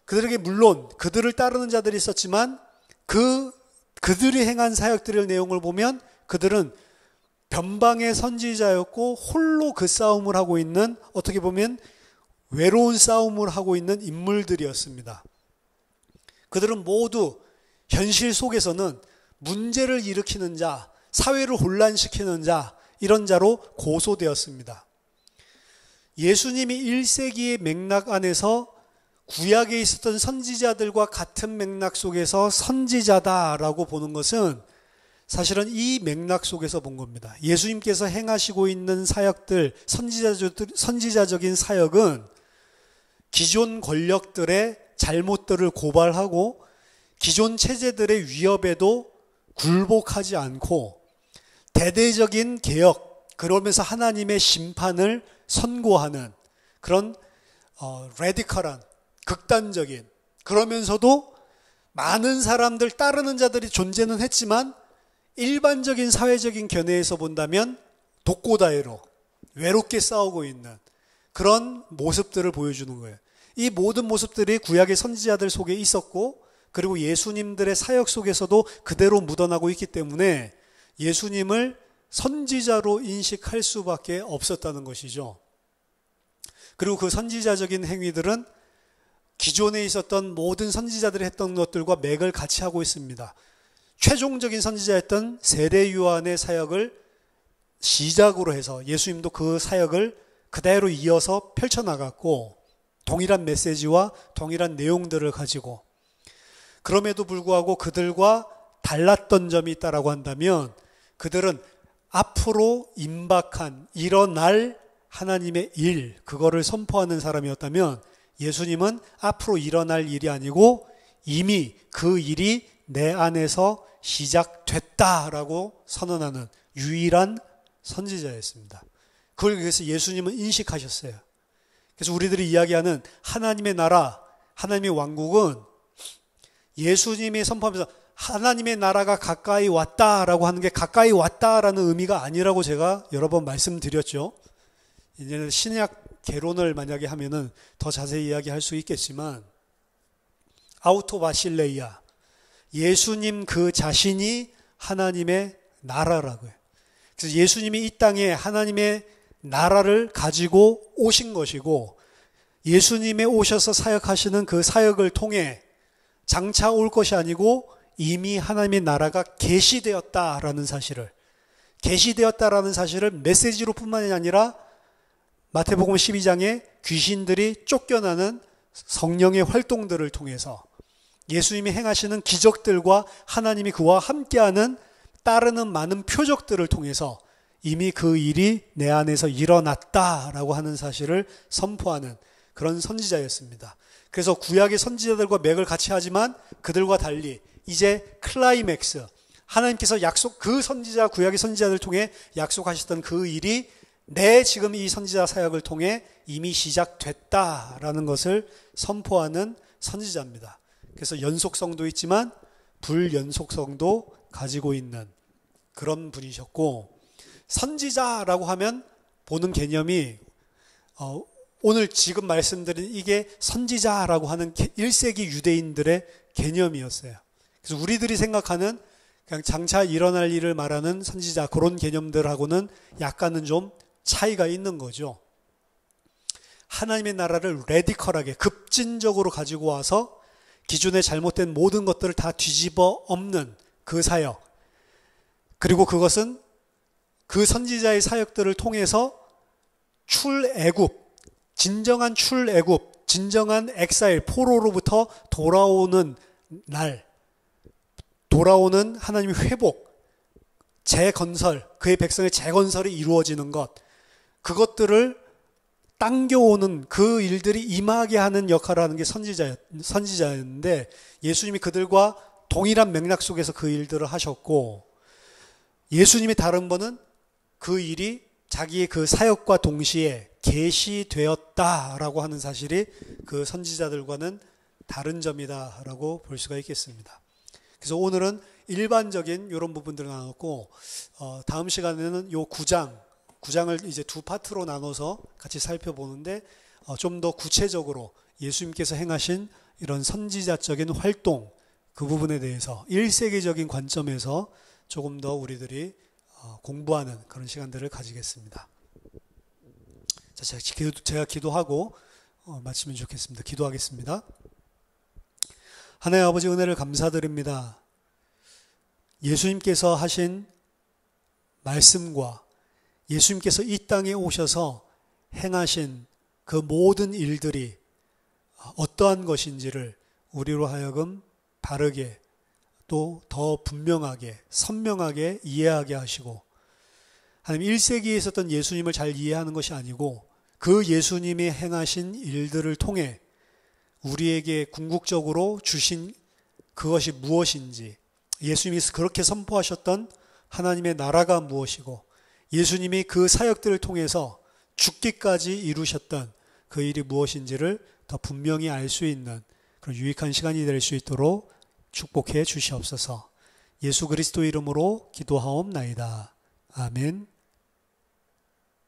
그들에게 물론 그들을 따르는 자들이 있었지만 그들이 행한 사역들의 내용을 보면 그들은 변방의 선지자였고 홀로 그 싸움을 하고 있는, 어떻게 보면 외로운 싸움을 하고 있는 인물들이었습니다. 그들은 모두 현실 속에서는 문제를 일으키는 자, 사회를 혼란시키는 자, 이런 자로 고소되었습니다. 예수님이 1세기의 맥락 안에서 구약에 있었던 선지자들과 같은 맥락 속에서 선지자다라고 보는 것은 사실은 이 맥락 속에서 본 겁니다. 예수님께서 행하시고 있는 사역들, 선지자적인 사역은 기존 권력들의 잘못들을 고발하고 기존 체제들의 위협에도 굴복하지 않고 대대적인 개혁, 그러면서 하나님의 심판을 선고하는 그런 레디컬한, 극단적인, 그러면서도 많은 사람들 따르는 자들이 존재는 했지만 일반적인 사회적인 견해에서 본다면 독고다이로 외롭게 싸우고 있는 그런 모습들을 보여주는 거예요. 이 모든 모습들이 구약의 선지자들 속에 있었고, 그리고 예수님들의 사역 속에서도 그대로 묻어나고 있기 때문에 예수님을 선지자로 인식할 수밖에 없었다는 것이죠. 그리고 그 선지자적인 행위들은 기존에 있었던 모든 선지자들이 했던 것들과 맥을 같이 하고 있습니다. 최종적인 선지자였던 세례 요한의 사역을 시작으로 해서 예수님도 그 사역을 그대로 이어서 펼쳐나갔고, 동일한 메시지와 동일한 내용들을 가지고, 그럼에도 불구하고 그들과 달랐던 점이 있다라고 한다면 그들은 앞으로 임박한 일어날 하나님의 일, 그거를 선포하는 사람이었다면 예수님은 앞으로 일어날 일이 아니고 이미 그 일이 내 안에서 시작됐다라고 선언하는 유일한 선지자였습니다. 그걸 그래서 예수님은 인식하셨어요. 그래서 우리들이 이야기하는 하나님의 나라, 하나님의 왕국은 예수님이 선포하면서 하나님의 나라가 가까이 왔다라고 하는 게 가까이 왔다라는 의미가 아니라고 제가 여러 번 말씀드렸죠. 이제는 신약 개론을 만약에 하면은 더 자세히 이야기할 수 있겠지만, 아우토 바실레이아, 예수님 그 자신이 하나님의 나라라고요. 그래서 예수님이 이 땅에 하나님의 나라를 가지고 오신 것이고, 예수님의 오셔서 사역하시는 그 사역을 통해 장차 올 것이 아니고 이미 하나님의 나라가 계시되었다라는 사실을 메시지로 뿐만이 아니라 마태복음 12장에 귀신들이 쫓겨나는 성령의 활동들을 통해서 예수님이 행하시는 기적들과 하나님이 그와 함께하는 따르는 많은 표적들을 통해서 이미 그 일이 내 안에서 일어났다라고 하는 사실을 선포하는 그런 선지자였습니다. 그래서 구약의 선지자들과 맥을 같이 하지만 그들과 달리 이제 클라이맥스, 하나님께서 그 선지자, 구약의 선지자들을 통해 약속하셨던 그 일이 내 지금 이 선지자 사역을 통해 이미 시작됐다라는 것을 선포하는 선지자입니다. 그래서 연속성도 있지만 불연속성도 가지고 있는 그런 분이셨고, 선지자라고 하면 보는 개념이 오늘 지금 말씀드린 이게 선지자라고 하는 1세기 유대인들의 개념이었어요. 그래서 우리들이 생각하는 그냥 장차 일어날 일을 말하는 선지자, 그런 개념들하고는 약간은 좀 차이가 있는 거죠. 하나님의 나라를 레디컬하게 급진적으로 가지고 와서 기존에 잘못된 모든 것들을 다 뒤집어 엎는 그 사역, 그리고 그것은 그 선지자의 사역들을 통해서 출애굽, 진정한 출애굽, 진정한 엑사일, 포로로부터 돌아오는 날, 돌아오는 하나님의 회복, 재건설, 그의 백성의 재건설이 이루어지는 것, 그것들을 당겨오는 그 일들이 임하게 하는 역할을 하는 게 선지자였는데, 예수님이 그들과 동일한 맥락 속에서 그 일들을 하셨고, 예수님이 다른 번은 그 일이 자기의 그 사역과 동시에 계시되었다라고 하는 사실이 그 선지자들과는 다른 점이다라고 볼 수가 있겠습니다. 그래서 오늘은 일반적인 이런 부분들을 나눴고, 다음 시간에는 요 9장을 이제 두 파트로 나눠서 같이 살펴보는데, 좀 더 구체적으로 예수님께서 행하신 이런 선지자적인 활동, 그 부분에 대해서 1세기적인 관점에서 조금 더 우리들이 공부하는 그런 시간들을 가지겠습니다. 자, 제가 기도하고 마치면 좋겠습니다. 기도하겠습니다. 하나님 아버지, 은혜를 감사드립니다. 예수님께서 하신 말씀과 예수님께서 이 땅에 오셔서 행하신 그 모든 일들이 어떠한 것인지를 우리로 하여금 바르게 또 더 분명하게 선명하게 이해하게 하시고, 하나님 1세기에 있었던 예수님을 잘 이해하는 것이 아니고 그 예수님이 행하신 일들을 통해 우리에게 궁극적으로 주신 그것이 무엇인지, 예수님이 그렇게 선포하셨던 하나님의 나라가 무엇이고 예수님이 그 사역들을 통해서 죽기까지 이루셨던 그 일이 무엇인지를 더 분명히 알 수 있는 그런 유익한 시간이 될 수 있도록 축복해 주시옵소서. 예수 그리스도 이름으로 기도하옵나이다. 아멘.